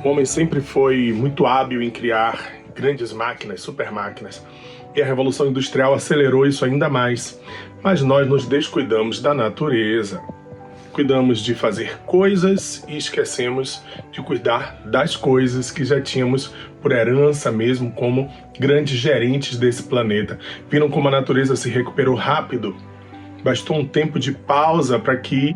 O homem sempre foi muito hábil em criar grandes máquinas, super máquinas, e a Revolução Industrial acelerou isso ainda mais. Mas nós nos descuidamos da natureza. Cuidamos de fazer coisas e esquecemos de cuidar das coisas que já tínhamos por herança mesmo como grandes gerentes desse planeta. Viram como a natureza se recuperou rápido? Bastou um tempo de pausa para que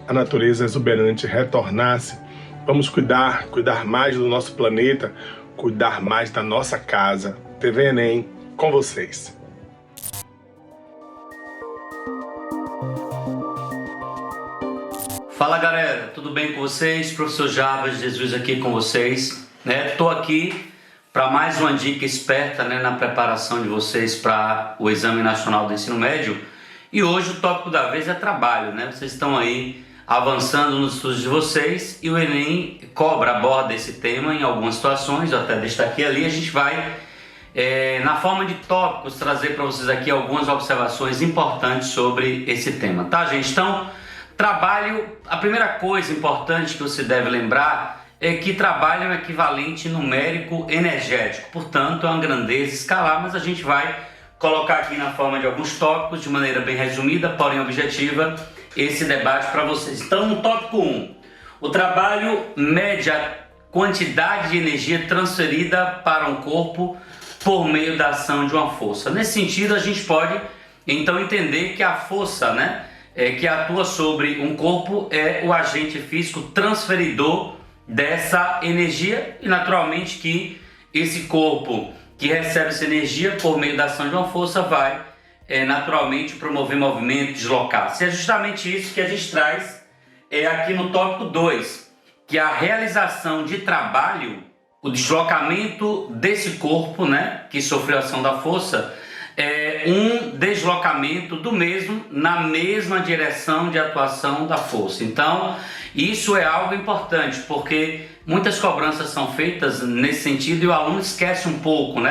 a natureza exuberante retornasse. Vamos cuidar mais do nosso planeta, cuidar mais da nossa casa. TV Enem, com vocês. Fala galera, tudo bem com vocês? Professor Jarbas Jesus aqui com vocês. Estou aqui para mais uma dica esperta na preparação de vocês para o Exame Nacional do Ensino Médio. E hoje o tópico da vez é trabalho. Vocês estão aí avançando nos estudos de vocês e o Enem aborda esse tema em algumas situações, eu até destaquei ali. A gente vai, na forma de tópicos, trazer para vocês aqui algumas observações importantes sobre esse tema, tá, gente? Então, trabalho, a primeira coisa importante que você deve lembrar é que trabalho é um equivalente numérico energético, portanto é uma grandeza escalar, mas a gente vai colocar aqui na forma de alguns tópicos, de maneira bem resumida, porém objetiva, esse debate para vocês. Então, no tópico 1, o trabalho mede a quantidade de energia transferida para um corpo por meio da ação de uma força. Nesse sentido, a gente pode então entender que a força, que atua sobre um corpo é o agente físico transferidor dessa energia e naturalmente que esse corpo que recebe essa energia por meio da ação de uma força vai naturalmente promover movimento, deslocar-se. É justamente isso que a gente traz aqui no tópico 2, que a realização de trabalho, o deslocamento desse corpo, que sofreu a ação da força, é um deslocamento do mesmo na mesma direção de atuação da força. Então, isso é algo importante, porque muitas cobranças são feitas nesse sentido e o aluno esquece um pouco,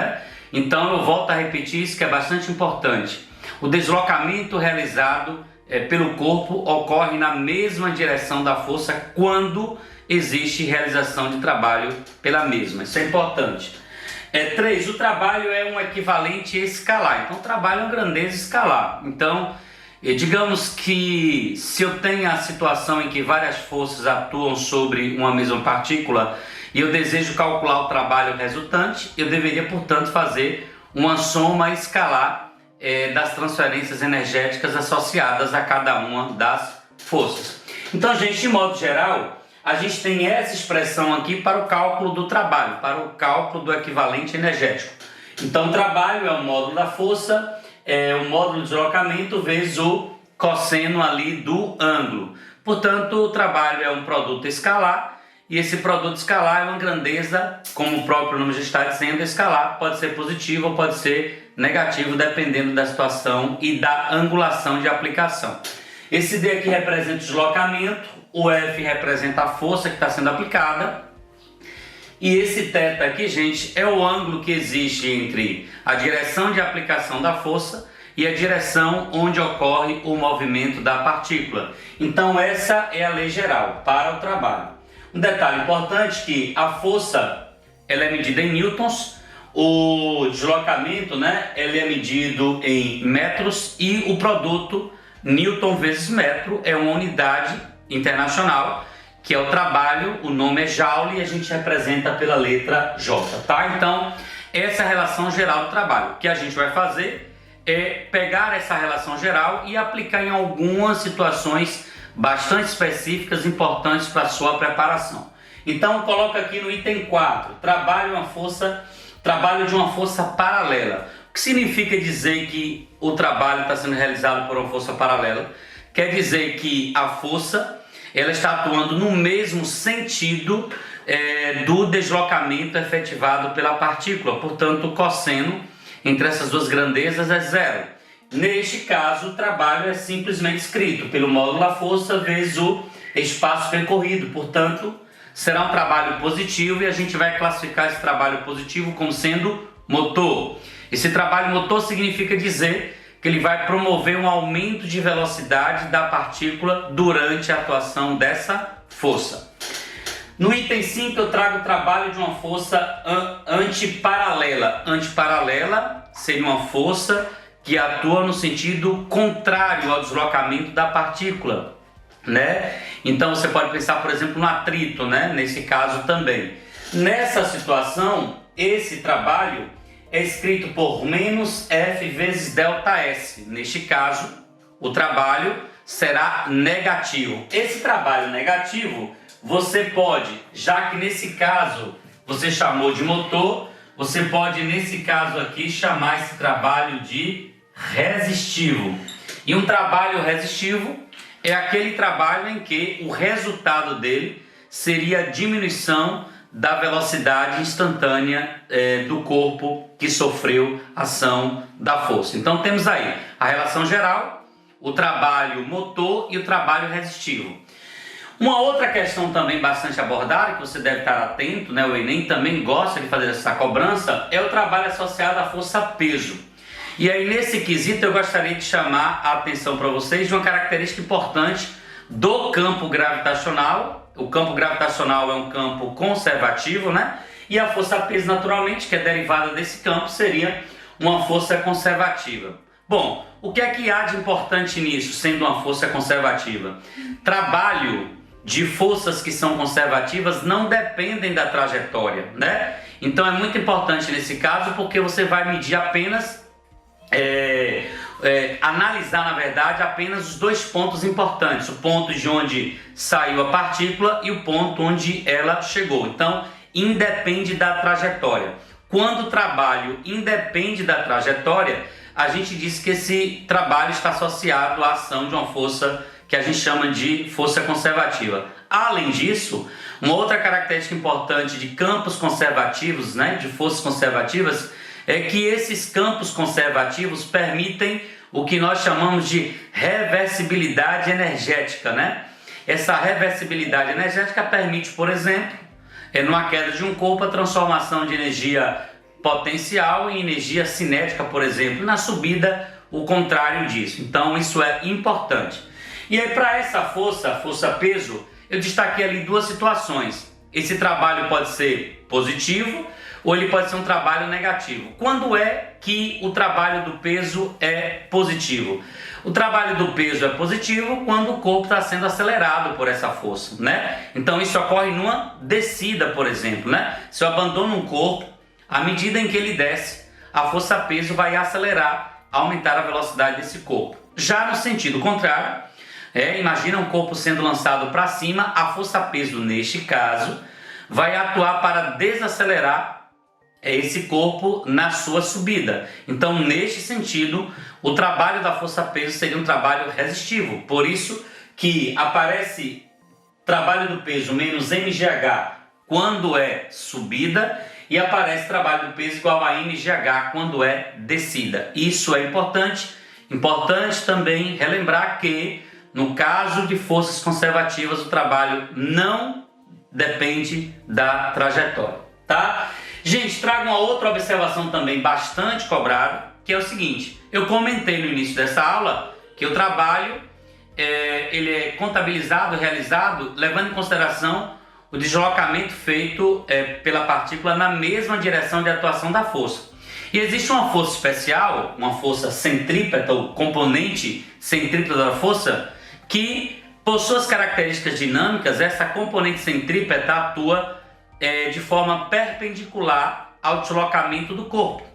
Então, eu volto a repetir isso que é bastante importante. O deslocamento realizado pelo corpo ocorre na mesma direção da força quando existe realização de trabalho pela mesma. Isso é importante. 3. O trabalho é um equivalente escalar. Então, o trabalho é uma grandeza escalar. Então, digamos que se eu tenho a situação em que várias forças atuam sobre uma mesma partícula e eu desejo calcular o trabalho resultante, eu deveria, portanto, fazer uma soma escalar das transferências energéticas associadas a cada uma das forças. Então, gente, de modo geral, a gente tem essa expressão aqui para o cálculo do trabalho, para o cálculo do equivalente energético. Então, o trabalho é o módulo da força, o módulo de deslocamento vezes o cosseno ali do ângulo. Portanto, o trabalho é um produto escalar e esse produto escalar é uma grandeza, como o próprio nome já está dizendo, escalar pode ser positivo ou pode ser negativo, dependendo da situação e da angulação de aplicação. Esse D aqui representa o deslocamento, o F representa a força que está sendo aplicada, e esse θ aqui, gente, é o ângulo que existe entre a direção de aplicação da força e a direção onde ocorre o movimento da partícula. Então, essa é a lei geral para o trabalho. Um detalhe importante que a força ela é medida em newtons, o deslocamento ele é medido em metros e o produto newton vezes metro é uma unidade internacional que é o trabalho, o nome é joule e a gente representa pela letra J, tá? Então, essa é a relação geral do trabalho. O que a gente vai fazer é pegar essa relação geral e aplicar em algumas situações bastante específicas, importantes para a sua preparação. Então, coloca aqui no item 4, trabalho de uma força paralela. O que significa dizer que o trabalho está sendo realizado por uma força paralela? Quer dizer que a força ela está atuando no mesmo sentido do deslocamento efetivado pela partícula. Portanto, o cosseno entre essas duas grandezas é zero. Neste caso, o trabalho é simplesmente escrito pelo módulo da força vezes o espaço percorrido. Portanto, será um trabalho positivo e a gente vai classificar esse trabalho positivo como sendo motor. Esse trabalho motor significa dizer que ele vai promover um aumento de velocidade da partícula durante a atuação dessa força. No item 5 eu trago o trabalho de uma força antiparalela. Antiparalela seria uma força que atua no sentido contrário ao deslocamento da partícula, né? Então você pode pensar, por exemplo, no atrito, né? Nesse caso também. Nessa situação, esse trabalho é escrito por menos F vezes ΔS. Neste caso, o trabalho será negativo. Esse trabalho negativo, você pode, já que nesse caso você chamou de motor, você pode nesse caso aqui chamar esse trabalho de resistivo. E um trabalho resistivo é aquele trabalho em que o resultado dele seria a diminuição da velocidade instantânea do corpo que sofreu ação da força. Então temos aí a relação geral, o trabalho motor e o trabalho resistivo. Uma outra questão também bastante abordada, que você deve estar atento, né? O Enem também gosta de fazer essa cobrança, é o trabalho associado à força-peso. E aí nesse quesito eu gostaria de chamar a atenção para vocês de uma característica importante do campo gravitacional. O campo gravitacional é um campo conservativo, né? E a força-peso, naturalmente, que é derivada desse campo, seria uma força conservativa. Bom, o que é que há de importante nisso, sendo uma força conservativa? Trabalho de forças que são conservativas não dependem da trajetória, né? Então é muito importante nesse caso, porque você vai medir apenas, analisar na verdade apenas os dois pontos importantes, o ponto de onde saiu a partícula e o ponto onde ela chegou. Então independe da trajetória. Quando o trabalho independe da trajetória, a gente diz que esse trabalho está associado à ação de uma força que a gente chama de força conservativa. Além disso, uma outra característica importante de campos conservativos, né, de forças conservativas, é que esses campos conservativos permitem o que nós chamamos de reversibilidade energética, né? Essa reversibilidade energética permite, por exemplo, numa queda de um corpo, a transformação de energia potencial em energia cinética, por exemplo, na subida, o contrário disso. Então, isso é importante. E aí, para essa força-peso, eu destaquei ali duas situações. Esse trabalho pode ser positivo ou ele pode ser um trabalho negativo. Quando é que o trabalho do peso é positivo? O trabalho do peso é positivo quando o corpo está sendo acelerado por essa força, né? Então isso ocorre numa descida, por exemplo, né? Se eu abandono um corpo, à medida em que ele desce, a força-peso vai acelerar, aumentar a velocidade desse corpo. Já no sentido contrário, imagina um corpo sendo lançado para cima, a força-peso neste caso vai atuar para desacelerar esse corpo na sua subida. Então, neste sentido, o trabalho da força-peso seria um trabalho resistivo. Por isso que aparece trabalho do peso menos mgh quando é subida e aparece trabalho do peso igual a mgh quando é descida. Isso é importante. Importante também relembrar que, no caso de forças conservativas, o trabalho não depende da trajetória, tá? Gente, trago uma outra observação também bastante cobrada, que é o seguinte: eu comentei no início dessa aula que o trabalho ele é contabilizado, realizado, levando em consideração o deslocamento feito pela partícula na mesma direção de atuação da força. E existe uma força especial, uma força centrípeta, o componente centrípeta da força, que, por suas características dinâmicas, essa componente centrípeta atua de forma perpendicular ao deslocamento do corpo.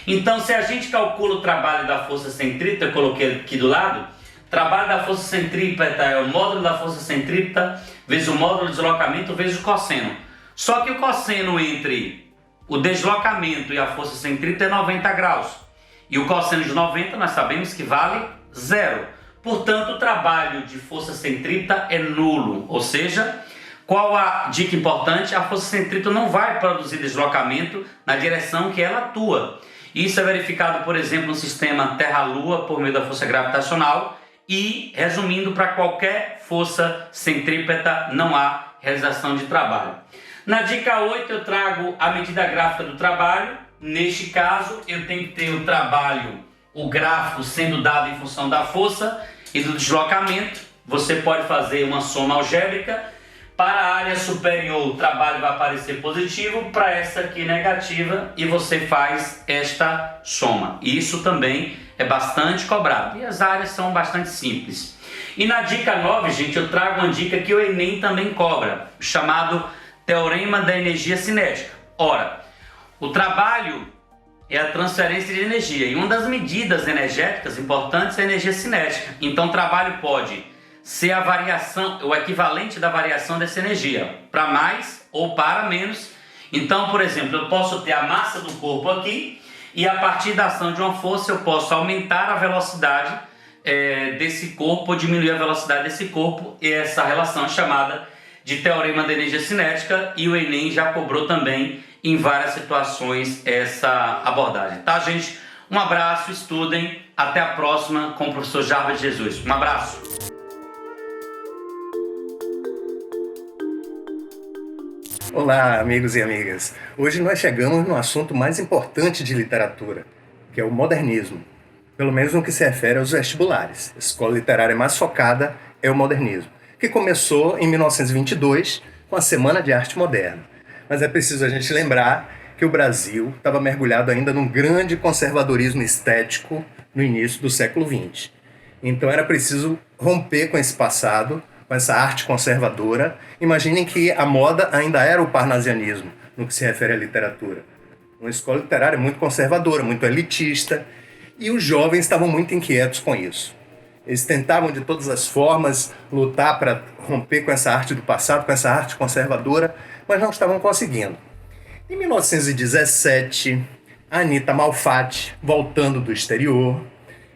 Então, se a gente calcula o trabalho da força centrípeta, eu coloquei aqui do lado, o trabalho da força centrípeta é o módulo da força centrípeta vezes o módulo de deslocamento vezes o cosseno. Só que o cosseno entre o deslocamento e a força centrípeta é 90 graus. E o cosseno de 90 nós sabemos que vale zero. Portanto, o trabalho de força centrípeta é nulo, ou seja, qual a dica importante? A força centrípeta não vai produzir deslocamento na direção que ela atua. Isso é verificado, por exemplo, no sistema Terra-Lua por meio da força gravitacional e, resumindo, para qualquer força centrípeta não há realização de trabalho. Na dica 8 eu trago a medida gráfica do trabalho. Neste caso, eu tenho que ter o trabalho, o gráfico sendo dado em função da força e do deslocamento. Você pode fazer uma soma algébrica. Para a área superior, o trabalho vai aparecer positivo, para essa aqui negativa, e você faz esta soma. Isso também é bastante cobrado, e as áreas são bastante simples. E na dica 9, gente, eu trago uma dica que o Enem também cobra, chamado Teorema da Energia Cinética. Ora, o trabalho é a transferência de energia, e uma das medidas energéticas importantes é a energia cinética. Então o trabalho pode ser a variação, o equivalente da variação dessa energia, para mais ou para menos. Então, por exemplo, eu posso ter a massa do corpo aqui, e a partir da ação de uma força eu posso aumentar a velocidade desse corpo ou diminuir a velocidade desse corpo, e essa relação é chamada de Teorema da Energia Cinética, e o Enem já cobrou também em várias situações essa abordagem. Tá, gente? Um abraço, estudem, até a próxima com o professor Jarbas de Jesus. Um abraço! Olá, amigos e amigas. Hoje nós chegamos no assunto mais importante de literatura, que é o modernismo. Pelo menos no que se refere aos vestibulares. A escola literária mais focada é o modernismo, que começou em 1922 com a Semana de Arte Moderna. Mas é preciso a gente lembrar que o Brasil estava mergulhado ainda num grande conservadorismo estético no início do século XX. Então era preciso romper com esse passado, com essa arte conservadora. Imaginem que a moda ainda era o parnasianismo, no que se refere à literatura. Uma escola literária muito conservadora, muito elitista, e os jovens estavam muito inquietos com isso. Eles tentavam de todas as formas lutar para romper com essa arte do passado, com essa arte conservadora, mas não estavam conseguindo. Em 1917, a Anita Malfatti, voltando do exterior,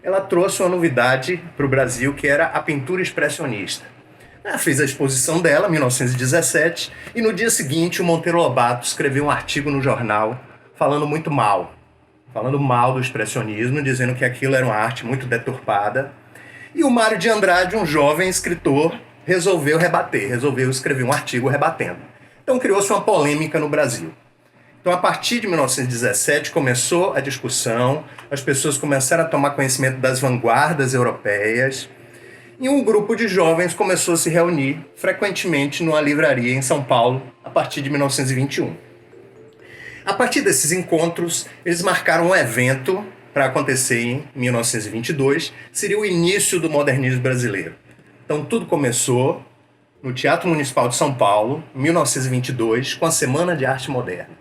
ela trouxe uma novidade para o Brasil, que era a pintura expressionista. Ela fez a exposição dela, em 1917, e no dia seguinte o Monteiro Lobato escreveu um artigo no jornal falando mal do expressionismo, dizendo que aquilo era uma arte muito deturpada. E o Mário de Andrade, um jovem escritor, resolveu escrever um artigo rebatendo. Então criou-se uma polêmica no Brasil. Então, a partir de 1917, começou a discussão, as pessoas começaram a tomar conhecimento das vanguardas europeias, e um grupo de jovens começou a se reunir frequentemente numa livraria em São Paulo, a partir de 1921. A partir desses encontros, eles marcaram um evento para acontecer em 1922, seria o início do modernismo brasileiro. Então tudo começou no Teatro Municipal de São Paulo, em 1922, com a Semana de Arte Moderna.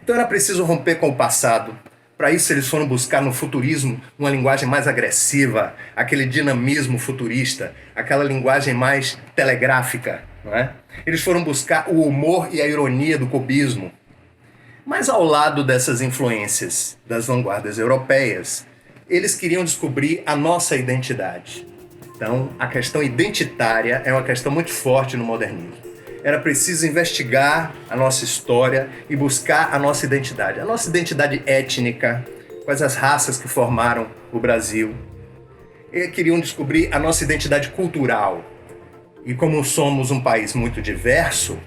Então era preciso romper com o passado. Para isso eles foram buscar no futurismo uma linguagem mais agressiva, aquele dinamismo futurista, aquela linguagem mais telegráfica, não é? Eles foram buscar o humor e a ironia do cubismo. Mas ao lado dessas influências das vanguardas europeias, eles queriam descobrir a nossa identidade. Então, a questão identitária é uma questão muito forte no modernismo. Era preciso investigar a nossa história e buscar a nossa identidade étnica, quais as raças que formaram o Brasil. E queriam descobrir a nossa identidade cultural. E como somos um país muito diverso,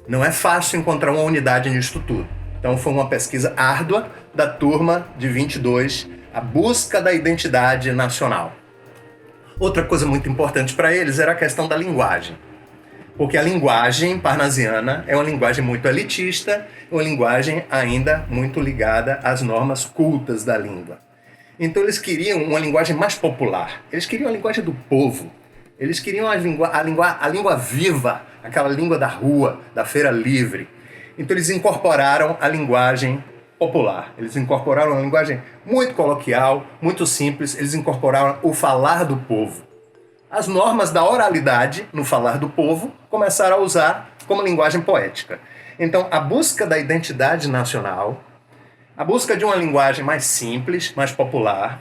não é fácil encontrar uma unidade nisto tudo. Então foi uma pesquisa árdua da turma de 22, a busca da identidade nacional. Outra coisa muito importante para eles era a questão da linguagem. Porque a linguagem parnasiana é uma linguagem muito elitista, uma linguagem ainda muito ligada às normas cultas da língua. Então eles queriam uma linguagem mais popular, eles queriam a linguagem do povo, eles queriam a língua viva, aquela língua da rua, da feira livre. Então eles incorporaram a linguagem popular, eles incorporaram uma linguagem muito coloquial, muito simples, eles incorporaram o falar do povo. As normas da oralidade no falar do povo começaram a usar como linguagem poética. Então, a busca da identidade nacional, a busca de uma linguagem mais simples, mais popular,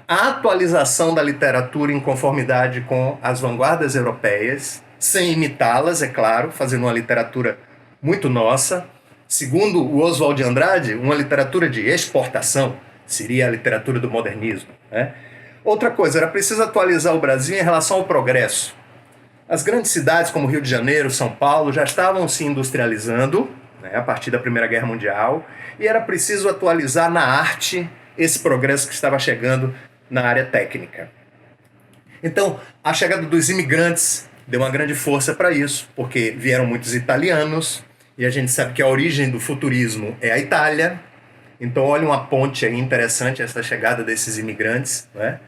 a atualização da literatura em conformidade com as vanguardas europeias, sem imitá-las, é claro, fazendo uma literatura muito nossa. Segundo o Oswald de Andrade, uma literatura de exportação seria a literatura do modernismo, né? Outra coisa, era preciso atualizar o Brasil em relação ao progresso. As grandes cidades como Rio de Janeiro, São Paulo, já estavam se industrializando, né, a partir da Primeira Guerra Mundial, e era preciso atualizar na arte esse progresso que estava chegando na área técnica. Então, a chegada dos imigrantes deu uma grande força para isso, porque vieram muitos italianos, e a gente sabe que a origem do futurismo é a Itália. Então, olha uma ponte aí interessante, essa chegada desses imigrantes, né?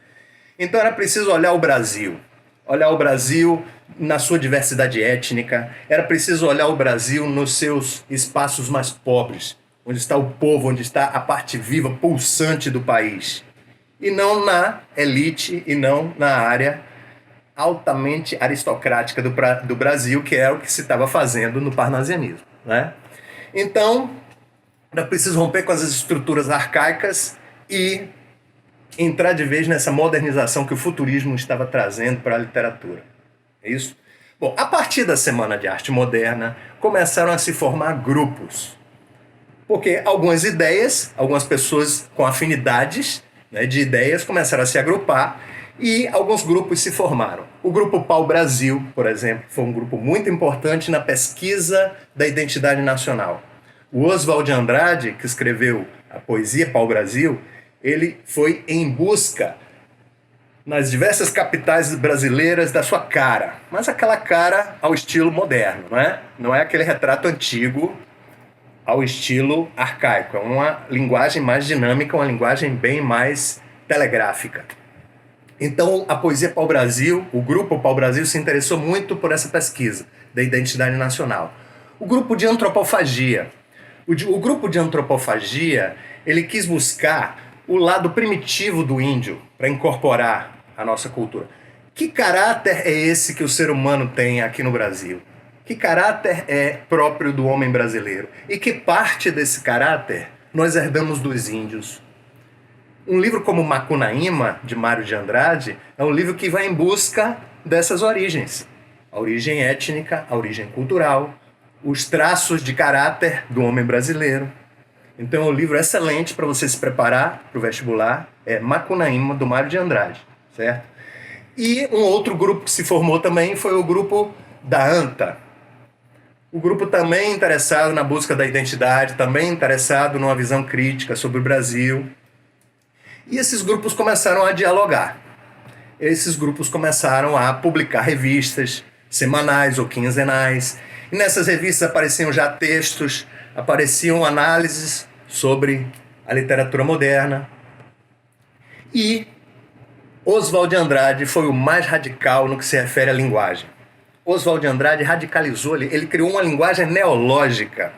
Então, era preciso olhar o Brasil na sua diversidade étnica, era preciso olhar o Brasil nos seus espaços mais pobres, onde está o povo, onde está a parte viva, pulsante do país, e não na elite, e não na área altamente aristocrática do Brasil, que é o que se estava fazendo no parnasianismo, né? Então, era preciso romper com as estruturas arcaicas e entrar de vez nessa modernização que o futurismo estava trazendo para a literatura. É isso? Bom, a partir da Semana de Arte Moderna, começaram a se formar grupos. Porque algumas ideias, algumas pessoas com afinidades, né, de ideias começaram a se agrupar e alguns grupos se formaram. O Grupo Pau-Brasil, por exemplo, foi um grupo muito importante na pesquisa da identidade nacional. O Oswald de Andrade, que escreveu a poesia Pau-Brasil, ele foi em busca nas diversas capitais brasileiras da sua cara, mas aquela cara ao estilo moderno, não é? Não é aquele retrato antigo ao estilo arcaico, é uma linguagem mais dinâmica, uma linguagem bem mais telegráfica. Então, a poesia Pau-Brasil, o grupo Pau-Brasil se interessou muito por essa pesquisa da identidade nacional. O grupo de antropofagia. O grupo de antropofagia, ele quis buscar o lado primitivo do índio para incorporar a nossa cultura. Que caráter é esse que o ser humano tem aqui no Brasil? Que caráter é próprio do homem brasileiro? E que parte desse caráter nós herdamos dos índios? Um livro como Macunaíma, de Mário de Andrade, é um livro que vai em busca dessas origens. A origem étnica, a origem cultural, os traços de caráter do homem brasileiro. Então é um livro excelente para você se preparar para o vestibular, é Macunaíma, do Mário de Andrade, certo? E um outro grupo que se formou também foi o grupo da ANTA. O grupo também interessado na busca da identidade, também interessado numa visão crítica sobre o Brasil. E esses grupos começaram a dialogar. Esses grupos começaram a publicar revistas semanais ou quinzenais. E nessas revistas apareciam já textos, apareciam análises sobre a literatura moderna. E Oswald de Andrade foi o mais radical no que se refere à linguagem. Oswald de Andrade radicalizou, ele criou uma linguagem neológica,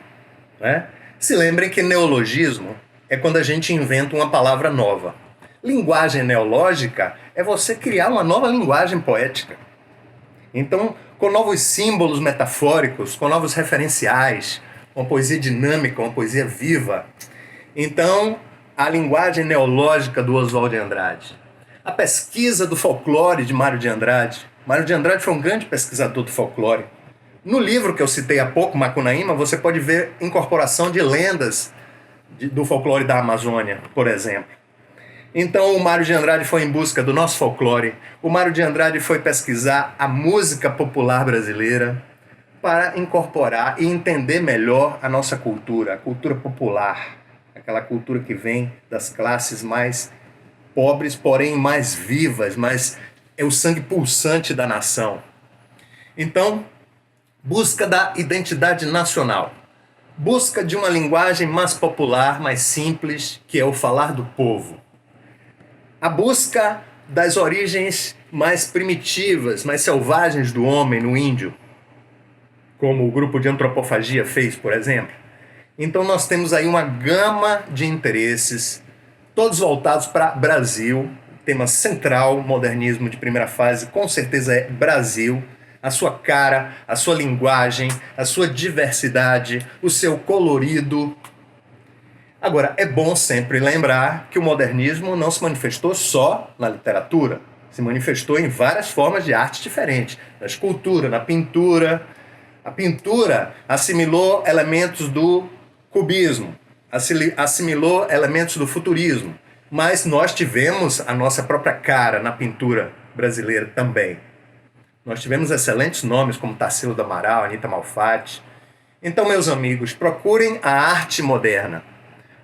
né? Se lembrem que neologismo é quando a gente inventa uma palavra nova. Linguagem neológica é você criar uma nova linguagem poética. Então, com novos símbolos metafóricos, com novos referenciais, uma poesia dinâmica, uma poesia viva. Então, a linguagem neológica do Oswald de Andrade. A pesquisa do folclore de Mário de Andrade. Mário de Andrade foi um grande pesquisador do folclore. No livro que eu citei há pouco, Macunaíma, você pode ver incorporação de lendas do folclore da Amazônia, por exemplo. Então o Mário de Andrade foi em busca do nosso folclore. O Mário de Andrade foi pesquisar a música popular brasileira para incorporar e entender melhor a nossa cultura, a cultura popular, aquela cultura que vem das classes mais pobres, porém mais vivas, mas é o sangue pulsante da nação. Então, busca da identidade nacional. Busca de uma linguagem mais popular, mais simples, que é o falar do povo. A busca das origens mais primitivas, mais selvagens do homem no índio, como o grupo de antropofagia fez, por exemplo. Então nós temos aí uma gama de interesses, todos voltados para Brasil. O tema central, modernismo de primeira fase, com certeza é Brasil. A sua cara, a sua linguagem, a sua diversidade, o seu colorido. Agora, é bom sempre lembrar que o modernismo não se manifestou só na literatura, se manifestou em várias formas de arte diferentes, na escultura, na pintura. A pintura assimilou elementos do cubismo, assimilou elementos do futurismo, mas nós tivemos a nossa própria cara na pintura brasileira também. Nós tivemos excelentes nomes como Tarsila do Amaral, Anita Malfatti. Então, meus amigos, procurem a arte moderna.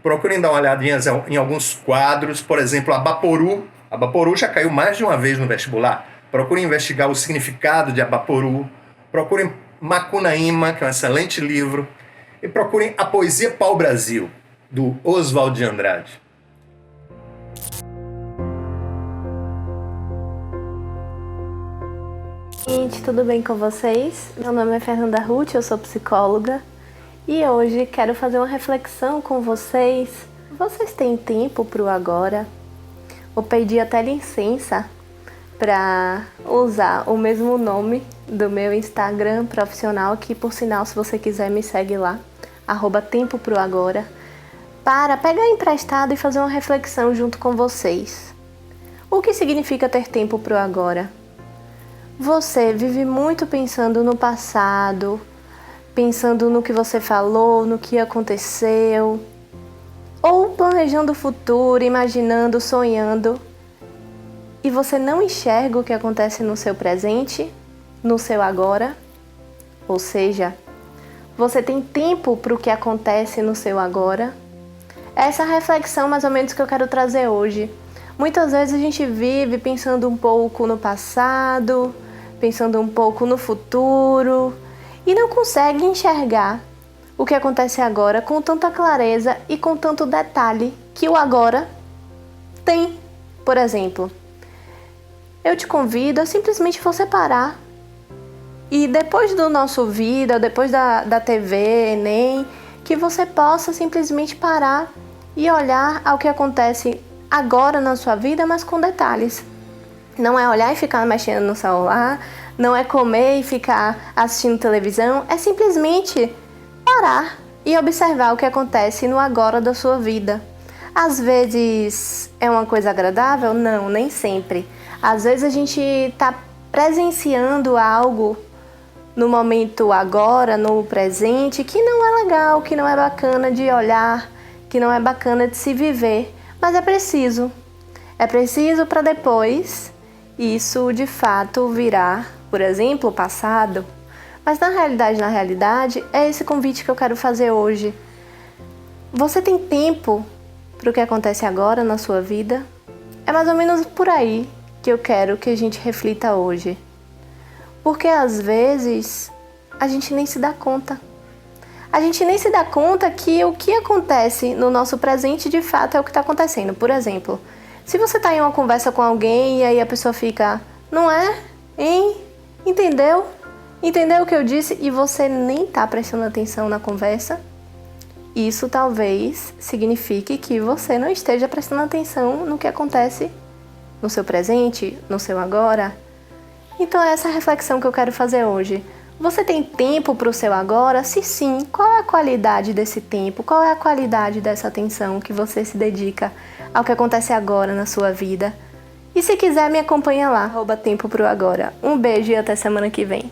Procurem dar uma olhadinha em alguns quadros, por exemplo, Abaporu. Abaporu já caiu mais de uma vez no vestibular. Procurem investigar o significado de Abaporu. Procurem Macunaíma, que é um excelente livro. E procurem a Poesia Pau-Brasil, do Oswald de Andrade. Gente, tudo bem com vocês? Meu nome é Fernanda Ruth, eu sou psicóloga e hoje quero fazer uma reflexão com vocês. Vocês têm tempo para o agora? Vou pedir até licença para usar o mesmo nome do meu Instagram profissional, que por sinal, se você quiser, me segue lá, @tempoproagora, para pegar emprestado e fazer uma reflexão junto com vocês. O que significa ter tempo para o agora? Você vive muito pensando no passado, pensando no que você falou, no que aconteceu, ou planejando o futuro, imaginando, sonhando, e você não enxerga o que acontece no seu presente, no seu agora? Ou seja, você tem tempo para o que acontece no seu agora? Essa é a reflexão mais ou menos que eu quero trazer hoje. Muitas vezes a gente vive pensando um pouco no passado, pensando um pouco no futuro e não consegue enxergar o que acontece agora com tanta clareza e com tanto detalhe que o agora tem. Por exemplo, eu te convido a simplesmente você parar e depois do nosso vida, depois da TV, Enem, que você possa simplesmente parar e olhar ao que acontece agora na sua vida, mas com detalhes. Não é olhar e ficar mexendo no celular, não é comer e ficar assistindo televisão, é simplesmente parar e observar o que acontece no agora da sua vida. Às vezes é uma coisa agradável? Não, nem sempre. Às vezes a gente está presenciando algo no momento agora, no presente, que não é legal, que não é bacana de olhar, que não é bacana de se viver, mas é preciso. É preciso para depois isso de fato virar, por exemplo, o passado. Mas na realidade, é esse convite que eu quero fazer hoje. Você tem tempo para o que acontece agora na sua vida? É mais ou menos por aí que eu quero que a gente reflita hoje. Porque às vezes a gente nem se dá conta. A gente nem se dá conta que o que acontece no nosso presente de fato é o que está acontecendo. Por exemplo, se você está em uma conversa com alguém e aí a pessoa fica, não é? Hein? Entendeu? Entendeu o que eu disse? E você nem está prestando atenção na conversa? Isso talvez signifique que você não esteja prestando atenção no que acontece no seu presente, no seu agora. Então é essa reflexão que eu quero fazer hoje. Você tem tempo para o seu agora? Se sim, qual é a qualidade desse tempo? Qual é a qualidade dessa atenção que você se dedica ao que acontece agora na sua vida? E se quiser, me acompanha lá, @tempoproagora. Um beijo e até semana que vem.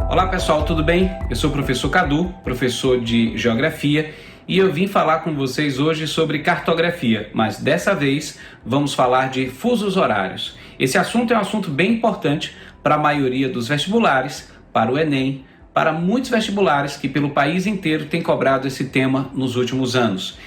Olá pessoal, tudo bem? Eu sou o professor Cadu, professor de Geografia, e eu vim falar com vocês hoje sobre cartografia, mas dessa vez vamos falar de fusos horários. Esse assunto é um assunto bem importante para a maioria dos vestibulares, para o Enem, para muitos vestibulares que pelo país inteiro têm cobrado esse tema nos últimos anos.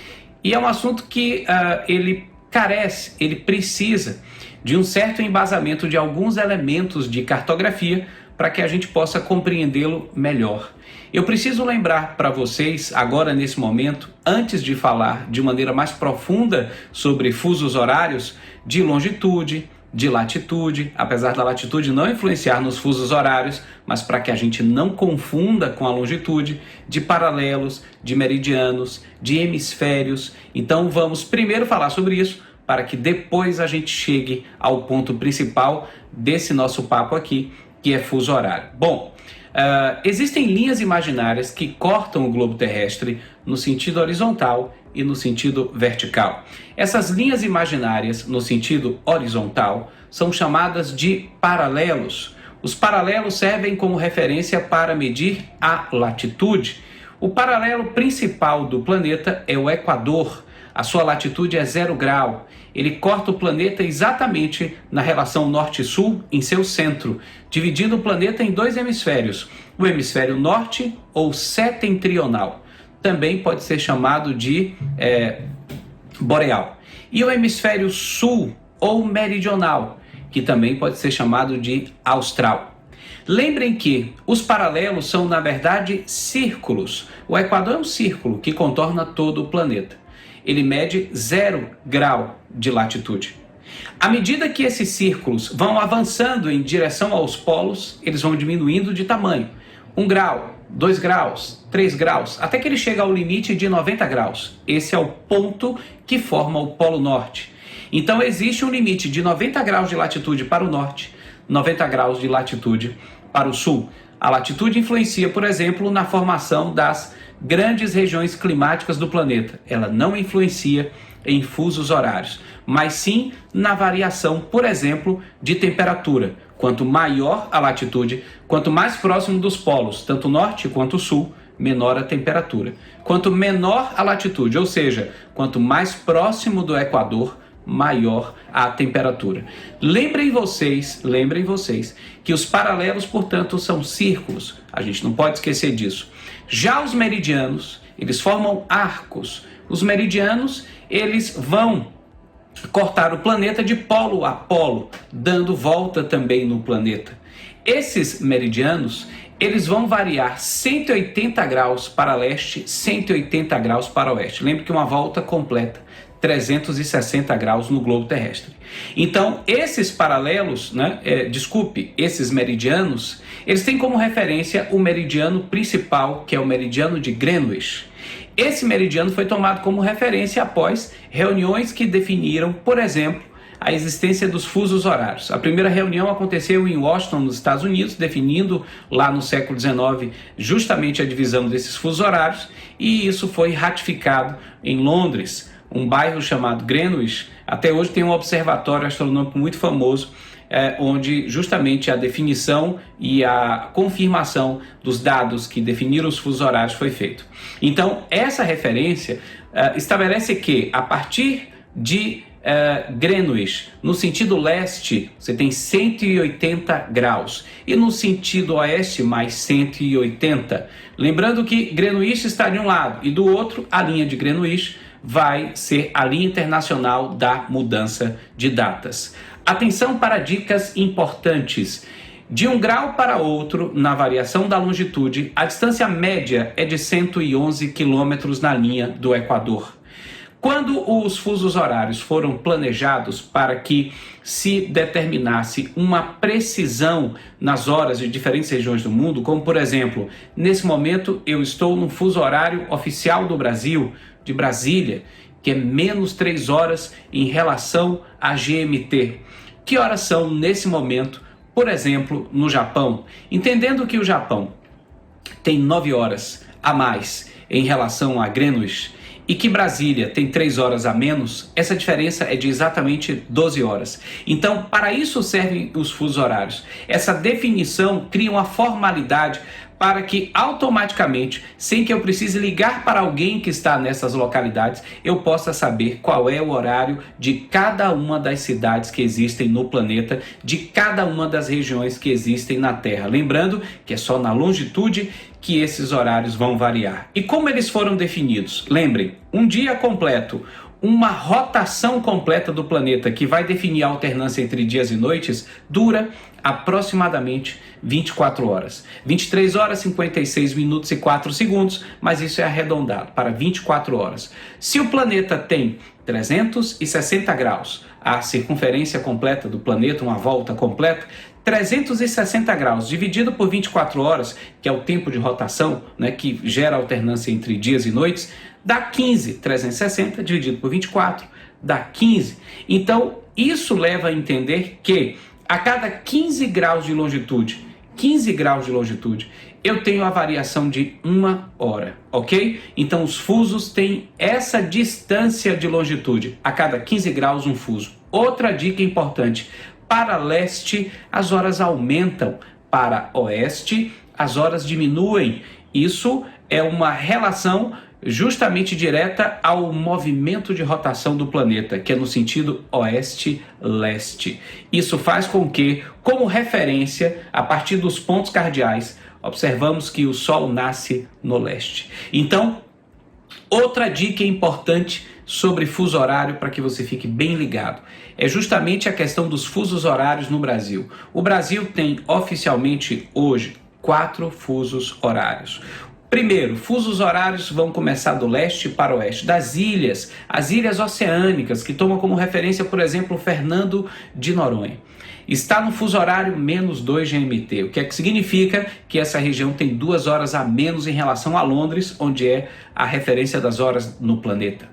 E é um assunto que ele precisa de um certo embasamento de alguns elementos de cartografia para que a gente possa compreendê-lo melhor. Eu preciso lembrar para vocês, agora nesse momento, antes de falar de maneira mais profunda sobre fusos horários, de longitude, de latitude, apesar da latitude não influenciar nos fusos horários, mas para que a gente não confunda com a longitude, de paralelos, de meridianos, de hemisférios. Então vamos primeiro falar sobre isso, para que depois a gente chegue ao ponto principal desse nosso papo aqui, que é fuso horário. Bom, existem linhas imaginárias que cortam o globo terrestre no sentido horizontal e no sentido vertical. Essas linhas imaginárias no sentido horizontal são chamadas de paralelos. Os paralelos servem como referência para medir a latitude. O paralelo principal do planeta é o Equador. A sua latitude é 0 grau. Ele corta o planeta exatamente na relação norte-sul em seu centro, dividindo o planeta em 2 hemisférios, o hemisfério norte ou setentrional. Também pode ser chamado de boreal. E o hemisfério sul ou meridional, que também pode ser chamado de austral. Lembrem que os paralelos são, na verdade, círculos. O Equador é um círculo que contorna todo o planeta. Ele mede 0 grau de latitude. À medida que esses círculos vão avançando em direção aos polos, eles vão diminuindo de tamanho. 1 grau, 2 graus, 3 graus, até que ele chega ao limite de 90 graus. Esse é o ponto que forma o Polo Norte. Então existe um limite de 90 graus de latitude para o norte, 90 graus de latitude para o sul. A latitude influencia, por exemplo, na formação das grandes regiões climáticas do planeta. Ela não influencia em fusos horários, mas sim na variação, por exemplo, de temperatura. Quanto maior a latitude, quanto mais próximo dos polos, tanto norte quanto sul, menor a temperatura. Quanto menor a latitude, ou seja, quanto mais próximo do Equador, maior a temperatura. Lembrem vocês que os paralelos, portanto, são círculos. A gente não pode esquecer disso. Já os meridianos, eles formam arcos. Os meridianos, eles vão cortar o planeta de polo a polo, dando volta também no planeta. Esses meridianos, eles vão variar 180 graus para leste, 180 graus para oeste. Lembre que uma volta completa 360 graus no globo terrestre. Então, esses paralelos, esses meridianos, eles têm como referência o meridiano principal, que é o meridiano de Greenwich. Esse meridiano foi tomado como referência após reuniões que definiram, por exemplo, a existência dos fusos horários. A primeira reunião aconteceu em Washington, nos Estados Unidos, definindo lá no século XIX justamente a divisão desses fusos horários, e isso foi ratificado em Londres, um bairro chamado Greenwich. Até hoje tem um observatório astronômico muito famoso, onde justamente a definição e a confirmação dos dados que definiram os fusos horários foi feito. Então, essa referência estabelece que, a partir de Greenwich, no sentido leste, você tem 180 graus, e no sentido oeste, mais 180. Lembrando que Greenwich está de um lado, e do outro, a linha de Greenwich vai ser a linha internacional da mudança de datas. Atenção para dicas importantes. De um grau para outro, na variação da longitude, a distância média é de 111 quilômetros na linha do Equador. Quando os fusos horários foram planejados para que se determinasse uma precisão nas horas de diferentes regiões do mundo, como por exemplo, nesse momento eu estou no fuso horário oficial do Brasil, de Brasília, que é menos 3 horas em relação a GMT. Que horas são nesse momento, por exemplo, no Japão? Entendendo que o Japão tem 9 horas a mais em relação a Greenwich, e que Brasília tem 3 horas a menos, essa diferença é de exatamente 12 horas. Então, para isso servem os fusos horários. Essa definição cria uma formalidade para que automaticamente, sem que eu precise ligar para alguém que está nessas localidades, eu possa saber qual é o horário de cada uma das cidades que existem no planeta, de cada uma das regiões que existem na Terra. Lembrando que é só na longitude que esses horários vão variar. E como eles foram definidos? Lembrem, um dia completo, uma rotação completa do planeta que vai definir a alternância entre dias e noites, dura aproximadamente 24 horas. 23 horas, 56 minutos e 4 segundos, mas isso é arredondado para 24 horas. Se o planeta tem 360 graus, a circunferência completa do planeta, uma volta completa, 360 graus dividido por 24 horas, que é o tempo de rotação, que gera alternância entre dias e noites, dá 15. 360 dividido por 24 dá 15. Então, isso leva a entender que a cada 15 graus de longitude 15 graus de longitude, eu tenho a variação de 1 hora, ok? Então os fusos têm essa distância de longitude, a cada 15 graus um fuso. Outra dica importante, para leste as horas aumentam, para oeste as horas diminuem. Isso é uma relação justamente direta ao movimento de rotação do planeta, que é no sentido oeste-leste. Isso faz com que, como referência, a partir dos pontos cardeais, observamos que o Sol nasce no leste. Então, outra dica importante sobre fuso horário para que você fique bem ligado é justamente a questão dos fusos horários no Brasil. O Brasil tem oficialmente hoje 4 fusos horários. Primeiro, fusos horários vão começar do leste para o oeste, das ilhas, as ilhas oceânicas, que tomam como referência, por exemplo, Fernando de Noronha. Está no fuso horário -2 GMT, o que é que significa que essa região tem 2 horas a menos em relação a Londres, onde é a referência das horas no planeta.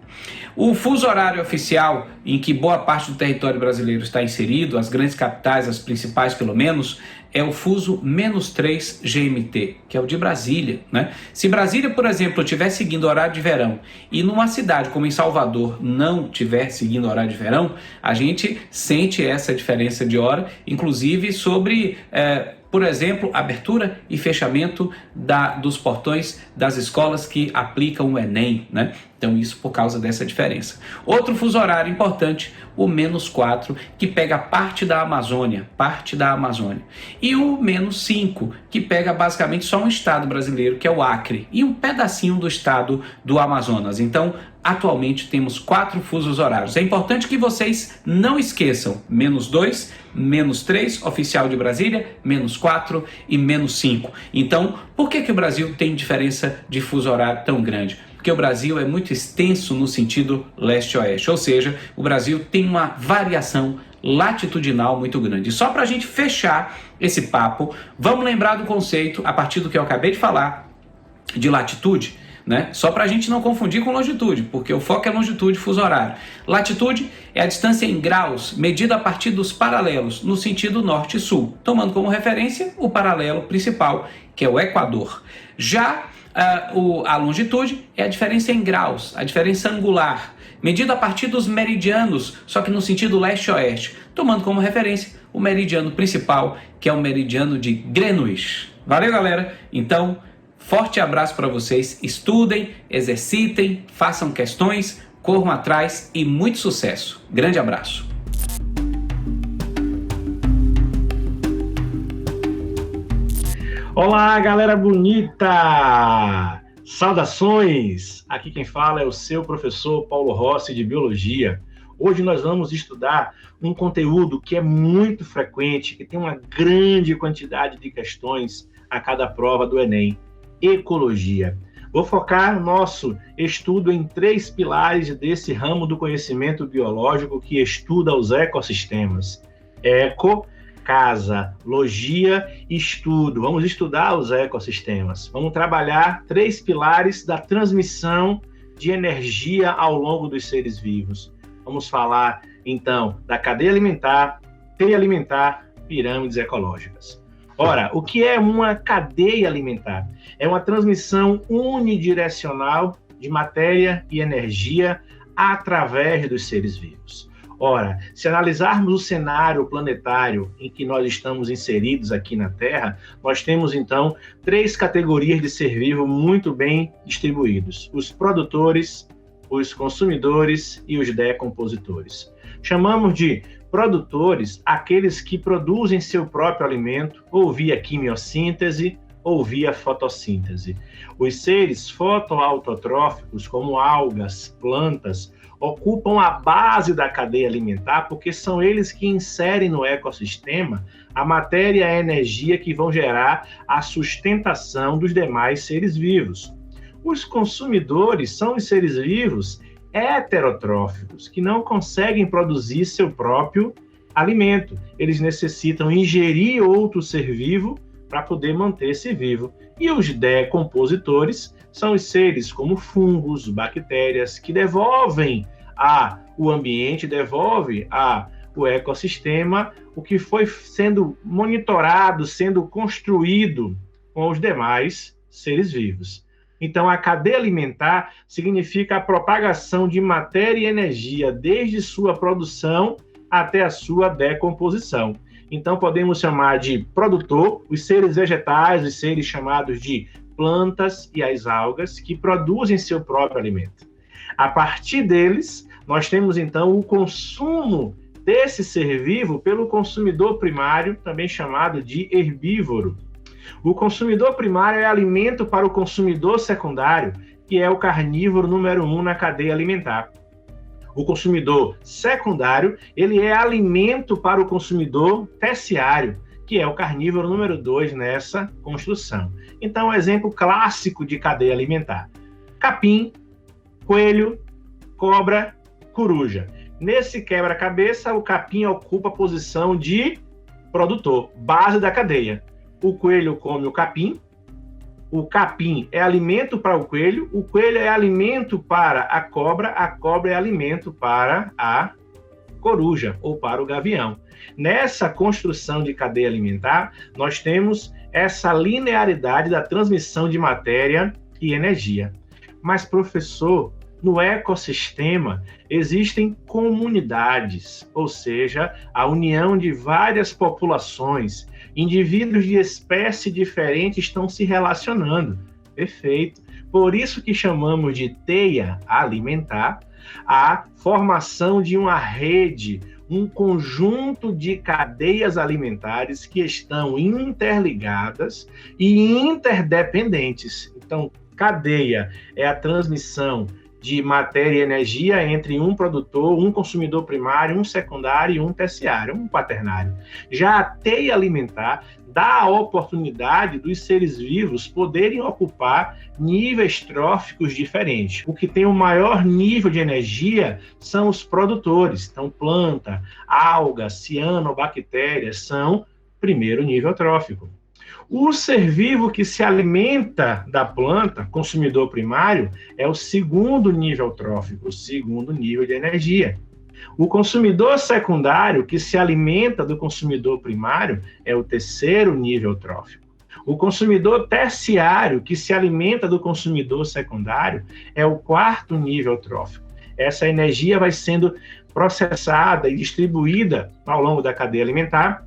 O fuso horário oficial, em que boa parte do território brasileiro está inserido, as grandes capitais, as principais pelo menos, é o fuso -3 GMT, que é o de Brasília, né? Se Brasília, por exemplo, estiver seguindo o horário de verão e numa cidade como em Salvador não estiver seguindo o horário de verão, a gente sente essa diferença de hora, inclusive sobre, por exemplo, abertura e fechamento dos portões das escolas que aplicam o Enem, né? Então isso por causa dessa diferença. Outro fuso horário importante, o -4, que pega parte da Amazônia. E o -5, que pega basicamente só um estado brasileiro, que é o Acre, e um pedacinho do estado do Amazonas. Então, atualmente temos 4 fusos horários. É importante que vocês não esqueçam -2, -3, oficial de Brasília, -4 e -5. Então, por que o Brasil tem diferença de fuso horário tão grande? Porque o Brasil é muito extenso no sentido leste-oeste, ou seja, o Brasil tem uma variação latitudinal muito grande. Só para a gente fechar esse papo, vamos lembrar do conceito, a partir do que eu acabei de falar, de latitude, né? Só para a gente não confundir com longitude, porque o foco é longitude, fuso horário. Latitude é a distância em graus, medida a partir dos paralelos, no sentido norte e sul, tomando como referência o paralelo principal, que é o Equador. Já a longitude é a diferença em graus, a diferença angular, medida a partir dos meridianos, só que no sentido leste-oeste, tomando como referência o meridiano principal, que é o meridiano de Greenwich. Valeu, galera? Então, forte abraço para vocês, estudem, exercitem, façam questões, corram atrás e muito sucesso. Grande abraço. Olá, galera bonita! Saudações! Aqui quem fala é o seu professor Paulo Rossi de Biologia. Hoje nós vamos estudar um conteúdo que é muito frequente, que tem uma grande quantidade de questões a cada prova do Enem: ecologia. Vou focar nosso estudo em 3 pilares desse ramo do conhecimento biológico que estuda os ecossistemas. Eco, casa, logia, estudo. Vamos estudar os ecossistemas. Vamos trabalhar 3 pilares da transmissão de energia ao longo dos seres vivos. Vamos falar, então, da cadeia alimentar, alimentar, pirâmides ecológicas. Ora, o que é uma cadeia alimentar? É uma transmissão unidirecional de matéria e energia através dos seres vivos. Ora, se analisarmos o cenário planetário em que nós estamos inseridos aqui na Terra, nós temos, então, 3 categorias de ser vivo muito bem distribuídos: os produtores, os consumidores e os decompositores. Chamamos de produtores aqueles que produzem seu próprio alimento, ou via quimiossíntese, ou via fotossíntese. Os seres fotoautotróficos, como algas, plantas, ocupam a base da cadeia alimentar porque são eles que inserem no ecossistema a matéria e a energia que vão gerar a sustentação dos demais seres vivos. Os consumidores são os seres vivos heterotróficos, que não conseguem produzir seu próprio alimento. Eles necessitam ingerir outro ser vivo para poder manter-se vivo. E os decompositores são os seres como fungos, bactérias, que devolvem ao ambiente, devolvem o ecossistema, o que foi sendo monitorado, sendo construído com os demais seres vivos. Então, a cadeia alimentar significa a propagação de matéria e energia desde sua produção até a sua decomposição. Então, podemos chamar de produtor os seres vegetais, os seres chamados de plantas e as algas, que produzem seu próprio alimento. A partir deles, nós temos, então, o consumo desse ser vivo pelo consumidor primário, também chamado de herbívoro. O consumidor primário é alimento para o consumidor secundário, que é o carnívoro número 1 na cadeia alimentar. O consumidor secundário, ele é alimento para o consumidor terciário, que é o carnívoro número 2 nessa construção. Então, um exemplo clássico de cadeia alimentar: capim, coelho, cobra, coruja. Nesse quebra-cabeça, o capim ocupa a posição de produtor, base da cadeia. O coelho come o capim é alimento para o coelho é alimento para a cobra é alimento para a coruja ou para o gavião. Nessa construção de cadeia alimentar, nós temos essa linearidade da transmissão de matéria e energia. Mas, professor, no ecossistema existem comunidades, ou seja, a união de várias populações. Indivíduos de espécie diferente estão se relacionando. Perfeito. Por isso que chamamos de teia alimentar a formação de uma rede, um conjunto de cadeias alimentares que estão interligadas e interdependentes. Então, cadeia é a transmissão de matéria e energia entre um produtor, um consumidor primário, um secundário e um terciário, um quaternário. Já a teia alimentar dá a oportunidade dos seres vivos poderem ocupar níveis tróficos diferentes. O que tem o maior nível de energia são os produtores. Então, planta, alga, cianobactérias são primeiro nível trófico. O ser vivo que se alimenta da planta, consumidor primário, é o segundo nível trófico, o segundo nível de energia. O consumidor secundário, que se alimenta do consumidor primário, é o terceiro nível trófico. O consumidor terciário, que se alimenta do consumidor secundário, é o quarto nível trófico. Essa energia vai sendo processada e distribuída ao longo da cadeia alimentar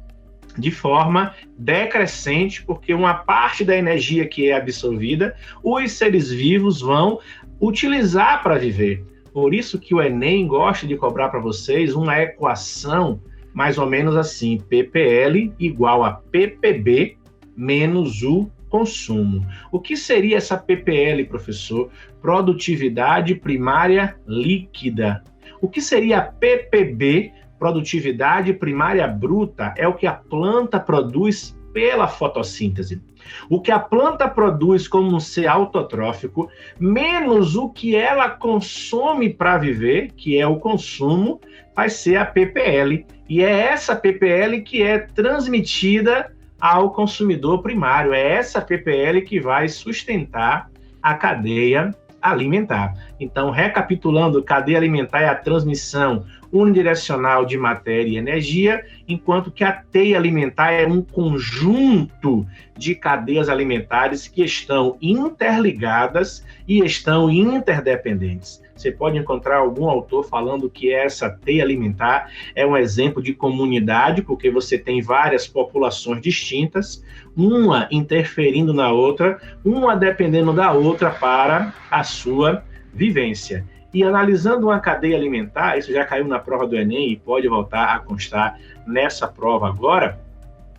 de forma decrescente, porque uma parte da energia que é absorvida, os seres vivos vão utilizar para viver. Por isso que o Enem gosta de cobrar para vocês uma equação mais ou menos assim: PPL igual a PPB menos o consumo. O que seria essa PPL, professor? Produtividade primária líquida. O que seria a PPB? Produtividade primária bruta. É o que a planta produz pela fotossíntese. O que a planta produz como um ser autotrófico, menos o que ela consome para viver, que é o consumo, vai ser a PPL. E é essa PPL que é transmitida ao consumidor primário. É essa PPL que vai sustentar a cadeia alimentar. Então, recapitulando, cadeia alimentar é a transmissão unidirecional de matéria e energia, enquanto que a teia alimentar é um conjunto de cadeias alimentares que estão interligadas e estão interdependentes. Você pode encontrar algum autor falando que essa teia alimentar é um exemplo de comunidade, porque você tem várias populações distintas, uma interferindo na outra, uma dependendo da outra para a sua vivência. E analisando uma cadeia alimentar, isso já caiu na prova do Enem e pode voltar a constar nessa prova agora,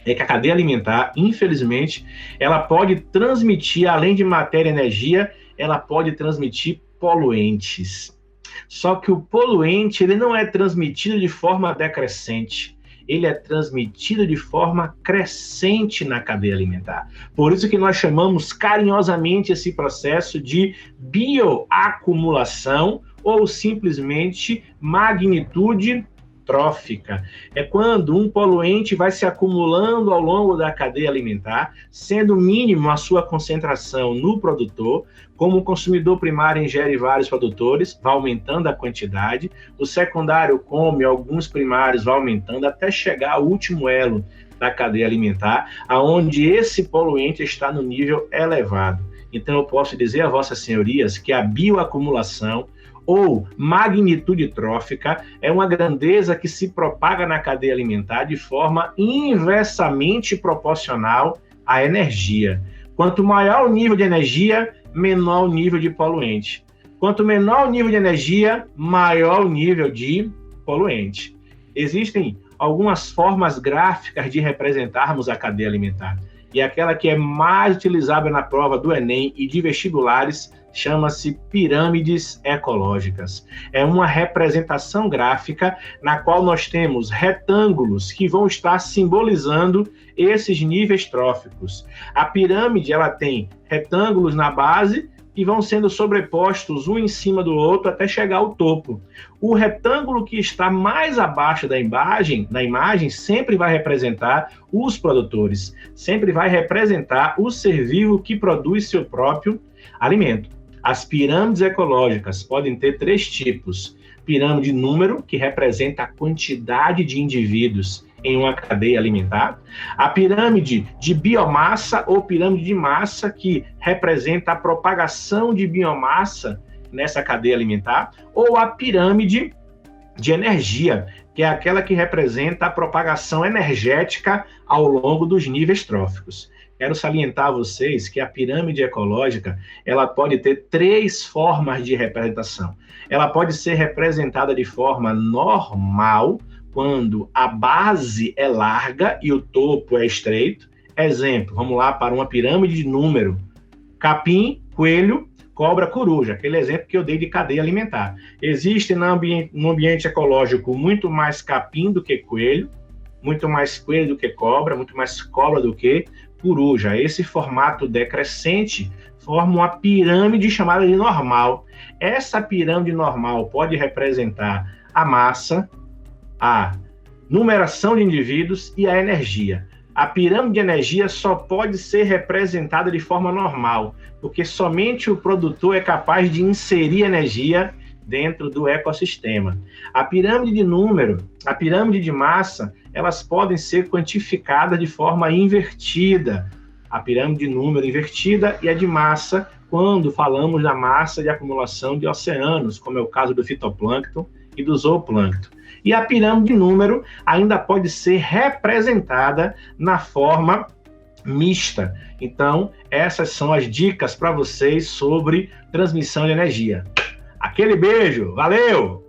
é que a cadeia alimentar, infelizmente, ela pode transmitir, além de matéria e energia, ela pode transmitir poluentes. Só que o poluente, ele não é transmitido de forma decrescente, ele é transmitido de forma crescente na cadeia alimentar. Por isso que nós chamamos carinhosamente esse processo de bioacumulação ou simplesmente magnitude trófica é quando um poluente vai se acumulando ao longo da cadeia alimentar, sendo mínimo a sua concentração no produtor. Como o consumidor primário ingere vários produtores, vai aumentando a quantidade, o secundário come alguns primários, vai aumentando até chegar ao último elo da cadeia alimentar, aonde esse poluente está no nível elevado. Então eu posso dizer a vossas senhorias que a bioacumulação ou magnitude trófica é uma grandeza que se propaga na cadeia alimentar de forma inversamente proporcional à energia. Quanto maior o nível de energia, menor o nível de poluente. Quanto menor o nível de energia, maior o nível de poluente. Existem algumas formas gráficas de representarmos a cadeia alimentar. E aquela que é mais utilizada na prova do Enem e de vestibulares chama-se pirâmides ecológicas. É uma representação gráfica na qual nós temos retângulos que vão estar simbolizando esses níveis tróficos. A pirâmide ela tem retângulos na base que vão sendo sobrepostos um em cima do outro até chegar ao topo. O retângulo que está mais abaixo da imagem sempre vai representar os produtores, sempre vai representar o ser vivo que produz seu próprio alimento. As pirâmides ecológicas podem ter 3 tipos. Pirâmide número, que representa a quantidade de indivíduos em uma cadeia alimentar. A pirâmide de biomassa ou pirâmide de massa, que representa a propagação de biomassa nessa cadeia alimentar. Ou a pirâmide de energia, que é aquela que representa a propagação energética ao longo dos níveis tróficos. Quero salientar a vocês que a pirâmide ecológica ela pode ter 3 formas de representação. Ela pode ser representada de forma normal, quando a base é larga e o topo é estreito. Exemplo, vamos lá para uma pirâmide de número. Capim, coelho, cobra, coruja. Aquele exemplo que eu dei de cadeia alimentar. Existe no ambiente ecológico muito mais capim do que coelho, muito mais coelho do que cobra, muito mais cobra do que coruja. Esse formato decrescente forma uma pirâmide chamada de normal. Essa pirâmide normal pode representar a massa, a numeração de indivíduos e a energia. A pirâmide de energia só pode ser representada de forma normal, porque somente o produtor é capaz de inserir energia dentro do ecossistema. A pirâmide de número, a pirâmide de massa, elas podem ser quantificadas de forma invertida. A pirâmide de número invertida e a de massa, quando falamos da massa de acumulação de oceanos, como é o caso do fitoplâncton e do zooplâncton. E a pirâmide de número ainda pode ser representada na forma mista. Então, essas são as dicas para vocês sobre transmissão de energia. Aquele beijo, valeu!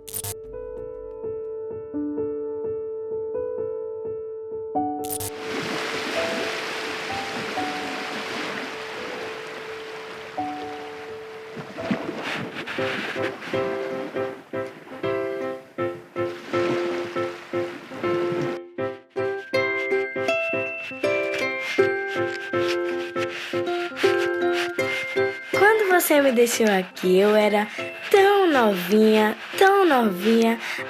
Você me deixou aqui, eu era tão novinha,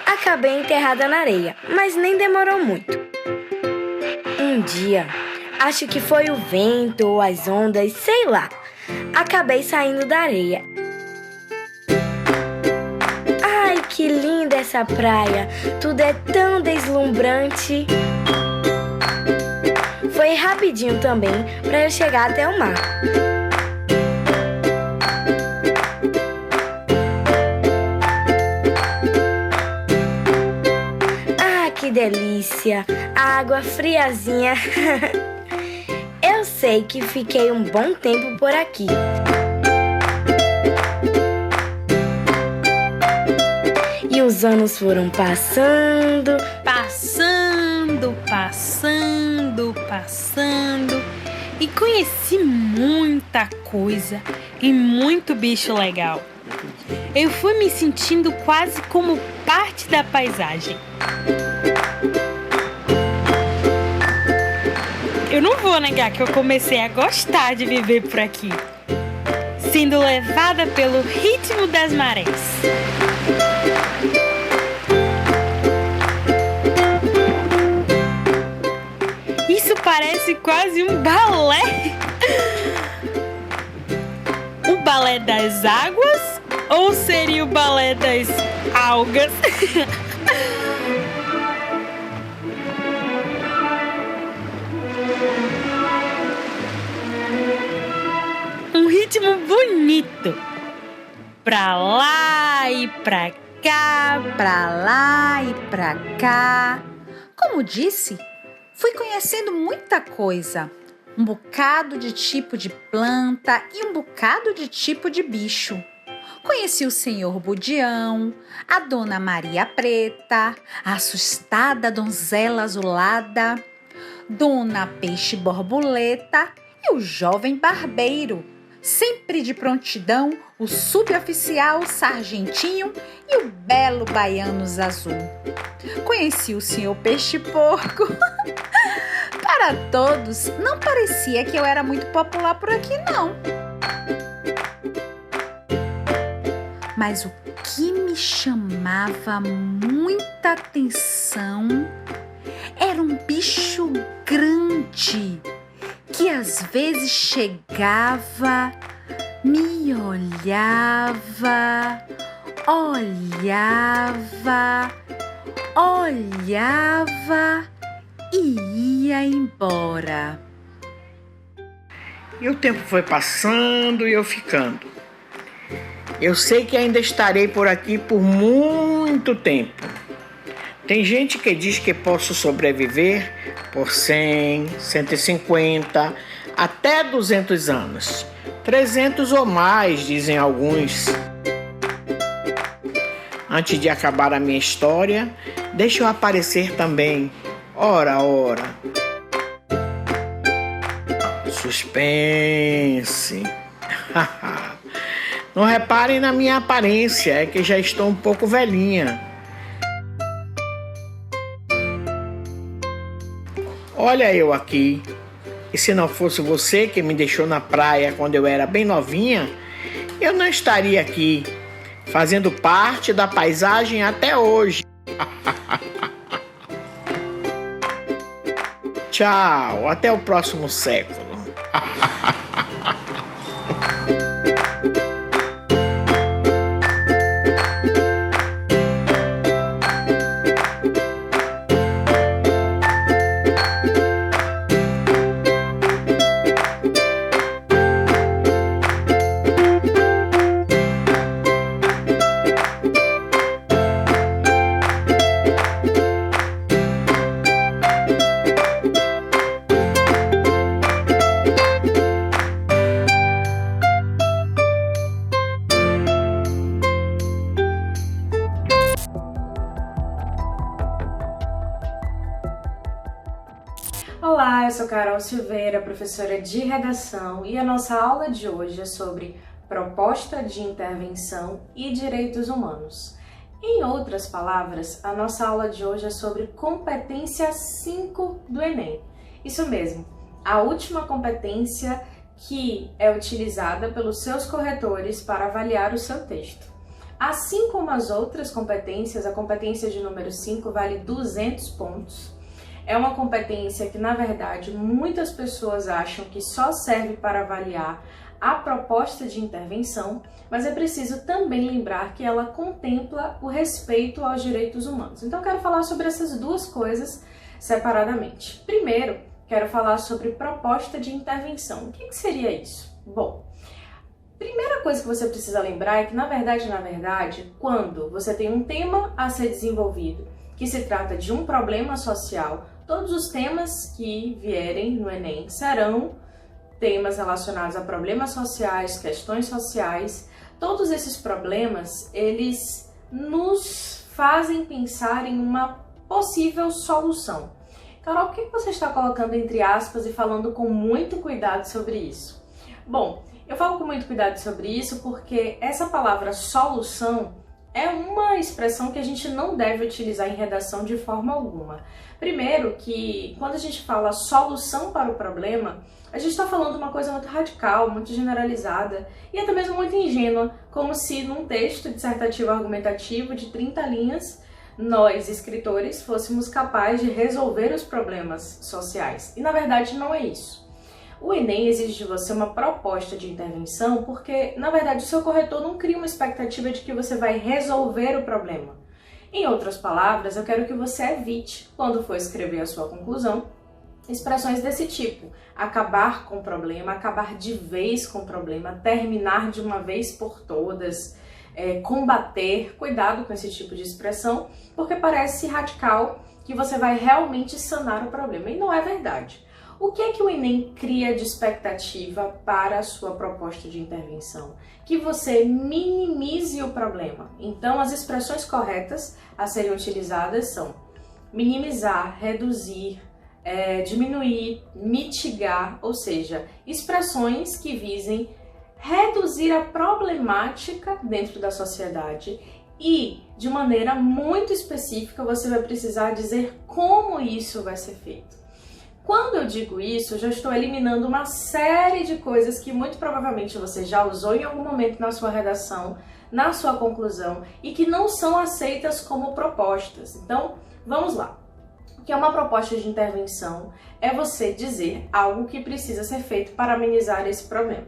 acabei enterrada na areia, mas nem demorou muito. Um dia, acho que foi o vento ou as ondas, sei lá, acabei saindo da areia. Ai, que linda essa praia, tudo é tão deslumbrante. Foi rapidinho também para eu chegar até o mar. Que delícia, a água friazinha. Eu sei que fiquei um bom tempo por aqui. E os anos foram passando. E conheci muita coisa e muito bicho legal. Eu fui me sentindo quase como parte da paisagem. Eu não vou negar que eu comecei a gostar de viver por aqui, sendo levada pelo ritmo das marés. Isso parece quase um balé. O balé das águas ou seria o balé das algas? Um ritmo bonito. Pra lá e pra cá, Pra lá e pra cá. Como disse, fui conhecendo muita coisa. Um bocado de tipo de planta e um bocado de tipo de bicho. Conheci o senhor Budião, a dona Maria Preta, a assustada donzela azulada, dona Peixe Borboleta e o jovem barbeiro, sempre de prontidão, o suboficial Sargentinho e o belo Baianos Azul. Conheci o senhor Peixe Porco. Para todos, não parecia que eu era muito popular por aqui, não. Mas o que me chamava muita atenção era um bicho grande que às vezes chegava, me olhava, olhava e ia embora. E o tempo foi passando e eu ficando. Eu sei que ainda estarei por aqui por muito tempo. Tem gente que diz que posso sobreviver por 100, 150, até 200 anos. 300 ou mais, dizem alguns. Antes de acabar a minha história, deixa eu aparecer também. Ora. Suspense. Não reparem na minha aparência, é que já estou um pouco velhinha. Olha eu aqui. E se não fosse você que me deixou na praia quando eu era bem novinha, eu não estaria aqui, fazendo parte da paisagem até hoje. Tchau, até o próximo século. Olá, eu sou Carol Silveira, professora de redação, e a nossa aula de hoje é sobre proposta de intervenção e direitos humanos. Em outras palavras, a nossa aula de hoje é sobre competência 5 do Enem. Isso mesmo, a última competência que é utilizada pelos seus corretores para avaliar o seu texto. Assim como as outras competências, a competência de número 5 vale 200 pontos. É uma competência que, na verdade, muitas pessoas acham que só serve para avaliar a proposta de intervenção, mas é preciso também lembrar que ela contempla o respeito aos direitos humanos. Então, eu quero falar sobre essas duas coisas separadamente. Primeiro, quero falar sobre proposta de intervenção. O que seria isso? Bom, primeira coisa que você precisa lembrar é que, na verdade, quando você tem um tema a ser desenvolvido, que se trata de um problema social, todos os temas que vierem no Enem serão temas relacionados a problemas sociais, questões sociais. Todos esses problemas, eles nos fazem pensar em uma possível solução. Carol, por que você está colocando entre aspas e falando com muito cuidado sobre isso? Bom, eu falo com muito cuidado sobre isso porque essa palavra solução é uma expressão que a gente não deve utilizar em redação de forma alguma. Primeiro que quando a gente fala solução para o problema, a gente está falando de uma coisa muito radical, muito generalizada e até mesmo muito ingênua, como se num texto dissertativo argumentativo de 30 linhas nós, escritores, fôssemos capazes de resolver os problemas sociais. E na verdade não é isso. O Enem exige de você uma proposta de intervenção porque, na verdade, o seu corretor não cria uma expectativa de que você vai resolver o problema. Em outras palavras, eu quero que você evite, quando for escrever a sua conclusão, expressões desse tipo: acabar com o problema, acabar de vez com o problema, terminar de uma vez por todas, combater. Cuidado com esse tipo de expressão, porque parece radical que você vai realmente sanar o problema, e não é verdade. O que é que o Enem cria de expectativa para a sua proposta de intervenção? Que você minimize o problema. Então, as expressões corretas a serem utilizadas são minimizar, reduzir, diminuir, mitigar, ou seja, expressões que visem reduzir a problemática dentro da sociedade e, de maneira muito específica, você vai precisar dizer como isso vai ser feito. Quando eu digo isso, eu já estou eliminando uma série de coisas que muito provavelmente você já usou em algum momento na sua redação, na sua conclusão, e que não são aceitas como propostas. Então, vamos lá. O que é uma proposta de intervenção? É você dizer algo que precisa ser feito para amenizar esse problema.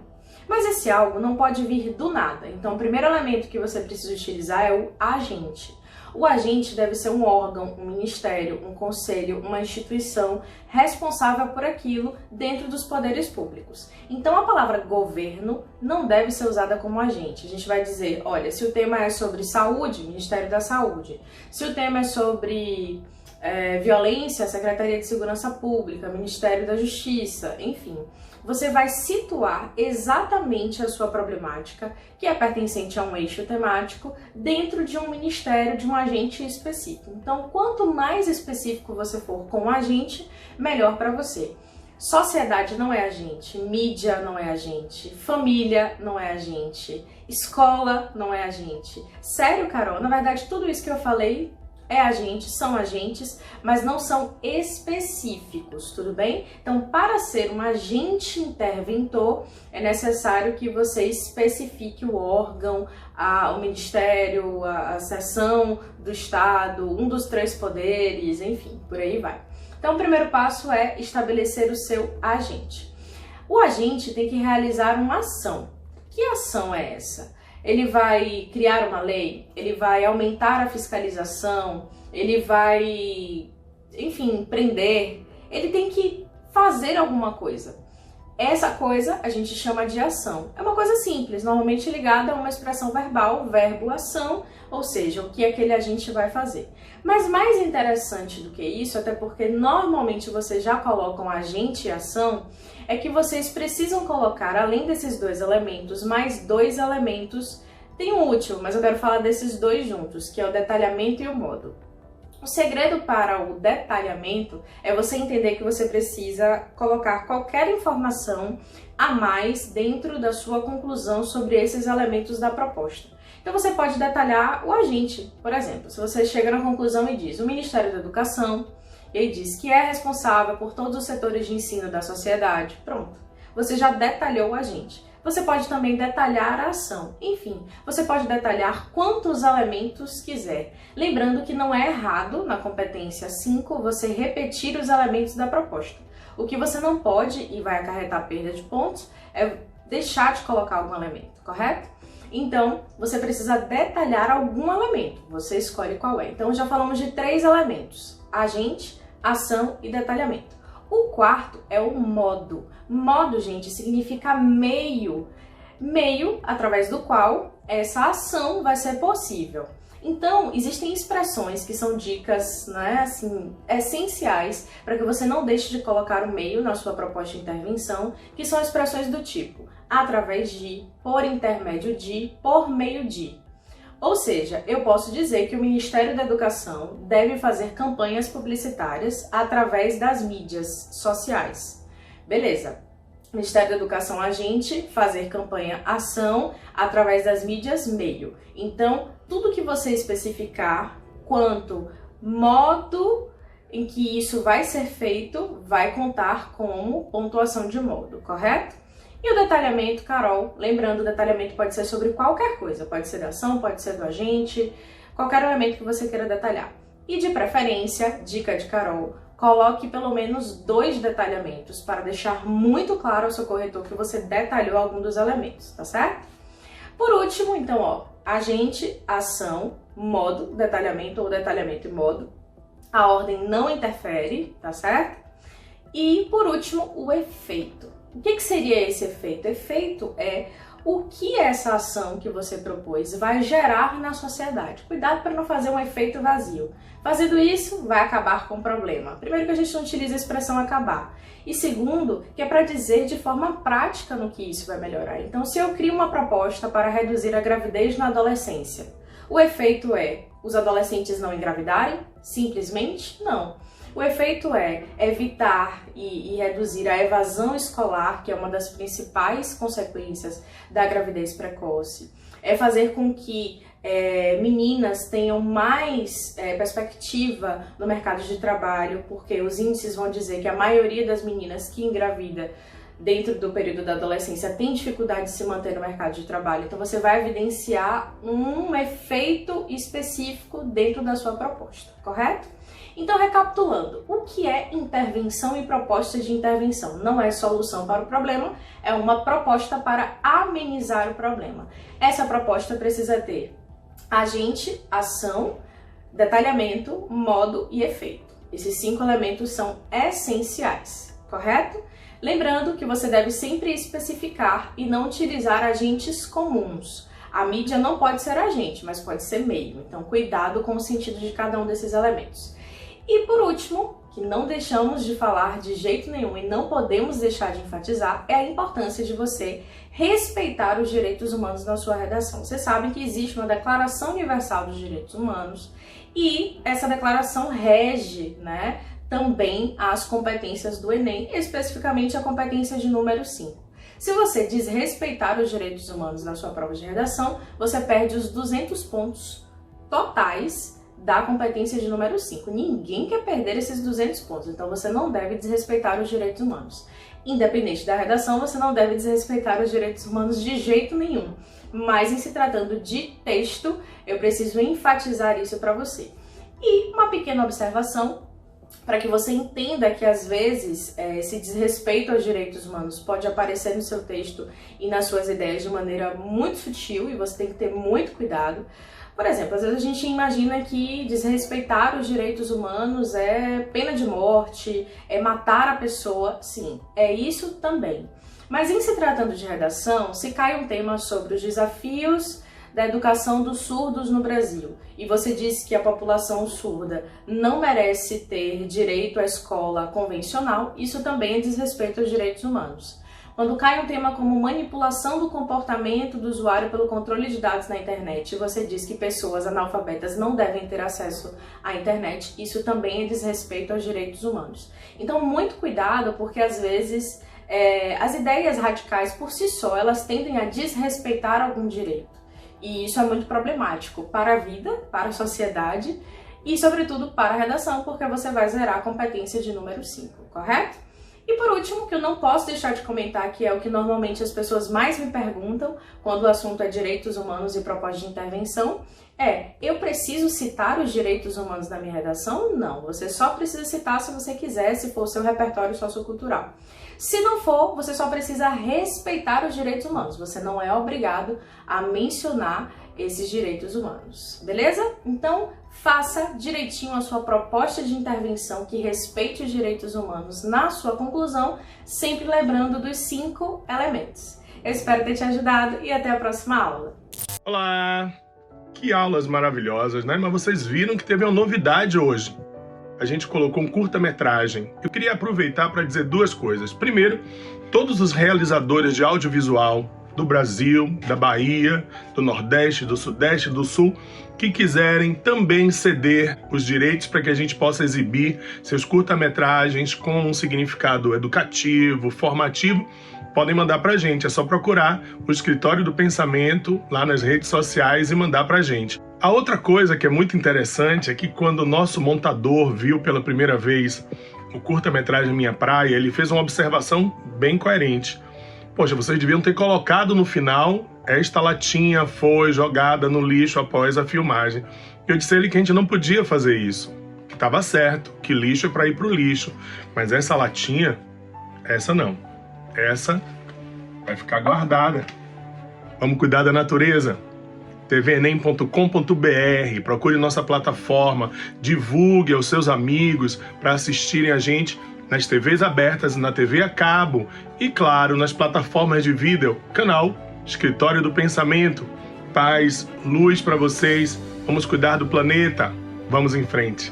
Mas esse algo não pode vir do nada. Então, o primeiro elemento que você precisa utilizar é o agente. O agente deve ser um órgão, um ministério, um conselho, uma instituição responsável por aquilo dentro dos poderes públicos. Então, a palavra governo não deve ser usada como agente. A gente vai dizer, olha, se o tema é sobre saúde, Ministério da Saúde. Se o tema é sobre violência, Secretaria de Segurança Pública, Ministério da Justiça, enfim. Você vai situar exatamente a sua problemática, que é pertencente a um eixo temático, dentro de um ministério, de um agente específico. Então, quanto mais específico você for com o agente, melhor para você. Sociedade não é agente, mídia não é agente, família não é agente, escola não é agente. Sério, Carol? Na verdade, tudo isso que eu falei é agente, são agentes, mas não são específicos, tudo bem? Então, para ser um agente interventor, é necessário que você especifique o órgão, o ministério, a seção do Estado, um dos 3 poderes, enfim, por aí vai. Então, o primeiro passo é estabelecer o seu agente. O agente tem que realizar uma ação. Que ação é essa? Ele vai criar uma lei, ele vai aumentar a fiscalização, ele vai, enfim, prender, ele tem que fazer alguma coisa. Essa coisa a gente chama de ação. É uma coisa simples, normalmente ligada a uma expressão verbal, verbo, ação, ou seja, o que aquele agente vai fazer. Mas mais interessante do que isso, até porque normalmente vocês já colocam agente e ação, é que vocês precisam colocar, além desses 2 elementos, mais 2 elementos. Tem um útil, mas eu quero falar desses 2 juntos, que é o detalhamento e o modo. O segredo para o detalhamento é você entender que você precisa colocar qualquer informação a mais dentro da sua conclusão sobre esses elementos da proposta. Então você pode detalhar o agente, por exemplo, se você chega na conclusão e diz o Ministério da Educação, e aí diz que é responsável por todos os setores de ensino da sociedade, pronto, você já detalhou o agente. Você pode também detalhar a ação. Enfim, você pode detalhar quantos elementos quiser. Lembrando que não é errado, na competência 5, você repetir os elementos da proposta. O que você não pode, e vai acarretar perda de pontos, é deixar de colocar algum elemento, correto? Então, você precisa detalhar algum elemento. Você escolhe qual é. Então, já falamos de 3 elementos: agente, ação e detalhamento. O quarto é o modo. Modo, gente, significa meio. Meio através do qual essa ação vai ser possível. Então, existem expressões que são dicas, né, assim, essenciais para que você não deixe de colocar o meio na sua proposta de intervenção, que são expressões do tipo através de, por intermédio de, por meio de. Ou seja, eu posso dizer que o Ministério da Educação deve fazer campanhas publicitárias através das mídias sociais. Beleza. Ministério da Educação, agente, fazer campanha, ação, através das mídias, meio. Então, tudo que você especificar quanto modo em que isso vai ser feito, vai contar como pontuação de modo, correto? E o detalhamento, Carol, lembrando, o detalhamento pode ser sobre qualquer coisa, pode ser da ação, pode ser do agente, qualquer elemento que você queira detalhar. E de preferência, dica de Carol, coloque pelo menos 2 detalhamentos para deixar muito claro ao seu corretor que você detalhou algum dos elementos, tá certo? Por último, então, ó, agente, ação, modo, detalhamento ou detalhamento e modo. A ordem não interfere, tá certo? E, por último, o efeito. O que seria esse efeito? Efeito é o que essa ação que você propôs vai gerar na sociedade. Cuidado para não fazer um efeito vazio. Fazendo isso, vai acabar com o problema. Primeiro, que a gente não utiliza a expressão acabar. E segundo, que é para dizer de forma prática no que isso vai melhorar. Então, se eu crio uma proposta para reduzir a gravidez na adolescência, o efeito é os adolescentes não engravidarem? Simplesmente não. O efeito é evitar e reduzir a evasão escolar, que é uma das principais consequências da gravidez precoce. É fazer com que meninas tenham mais perspectiva no mercado de trabalho, porque os índices vão dizer que a maioria das meninas que engravida dentro do período da adolescência tem dificuldade de se manter no mercado de trabalho. Então você vai evidenciar um efeito específico dentro da sua proposta, correto? Então, recapitulando, o que é intervenção e proposta de intervenção? Não é solução para o problema, é uma proposta para amenizar o problema. Essa proposta precisa ter agente, ação, detalhamento, modo e efeito. Esses 5 elementos são essenciais, correto? Lembrando que você deve sempre especificar e não utilizar agentes comuns. A mídia não pode ser agente, mas pode ser meio. Então, cuidado com o sentido de cada um desses elementos. E por último, que não deixamos de falar de jeito nenhum e não podemos deixar de enfatizar, é a importância de você respeitar os direitos humanos na sua redação. Vocês sabem que existe uma Declaração Universal dos Direitos Humanos e essa declaração rege, também as competências do Enem, especificamente a competência de número 5. Se você desrespeitar os direitos humanos na sua prova de redação, você perde os 200 pontos totais da competência de número 5. Ninguém quer perder esses 200 pontos, então você não deve desrespeitar os direitos humanos. Independente da redação, você não deve desrespeitar os direitos humanos de jeito nenhum. Mas em se tratando de texto, eu preciso enfatizar isso para você. E uma pequena observação, para que você entenda que às vezes esse desrespeito aos direitos humanos pode aparecer no seu texto e nas suas ideias de maneira muito sutil e você tem que ter muito cuidado. Por exemplo, às vezes a gente imagina que desrespeitar os direitos humanos é pena de morte, é matar a pessoa. Sim, é isso também. Mas em se tratando de redação, se cai um tema sobre os desafios da educação dos surdos no Brasil e você diz que a população surda não merece ter direito à escola convencional, isso também é desrespeito aos direitos humanos. Quando cai um tema como manipulação do comportamento do usuário pelo controle de dados na internet e você diz que pessoas analfabetas não devem ter acesso à internet, isso também é desrespeito aos direitos humanos. Então, muito cuidado, porque às vezes as ideias radicais por si só, elas tendem a desrespeitar algum direito. E isso é muito problemático para a vida, para a sociedade e, sobretudo, para a redação, porque você vai zerar a competência de número 5, correto? E por último, que eu não posso deixar de comentar, que é o que normalmente as pessoas mais me perguntam quando o assunto é direitos humanos e proposta de intervenção, eu preciso citar os direitos humanos na minha redação? Não, você só precisa citar se você quiser, se for o seu repertório sociocultural. Se não for, você só precisa respeitar os direitos humanos, você não é obrigado a mencionar esses direitos humanos, beleza? Então, faça direitinho a sua proposta de intervenção que respeite os direitos humanos na sua conclusão, sempre lembrando dos 5 elementos. Eu espero ter te ajudado e até a próxima aula. Olá! Que aulas maravilhosas, né? Mas vocês viram que teve uma novidade hoje. A gente colocou um curta-metragem. Eu queria aproveitar para dizer 2 coisas. Primeiro, todos os realizadores de audiovisual do Brasil, da Bahia, do Nordeste, do Sudeste, do Sul, que quiserem também ceder os direitos para que a gente possa exibir seus curta-metragens com um significado educativo, formativo, podem mandar pra gente. É só procurar o Escritório do Pensamento lá nas redes sociais e mandar pra gente. A outra coisa que é muito interessante é que quando o nosso montador viu pela primeira vez o curta-metragem Minha Praia, ele fez uma observação bem coerente. Poxa, vocês deviam ter colocado no final esta latinha foi jogada no lixo após a filmagem. Eu disse a ele que a gente não podia fazer isso, que estava certo, que lixo é para ir para o lixo, mas essa latinha, essa não, essa vai ficar guardada. Vamos cuidar da natureza. tvenem.com.br, procure nossa plataforma, divulgue aos seus amigos para assistirem a gente nas TVs abertas, na TV a cabo e, claro, nas plataformas de vídeo, canal Escritório do Pensamento. Paz, luz para vocês, vamos cuidar do planeta, vamos em frente.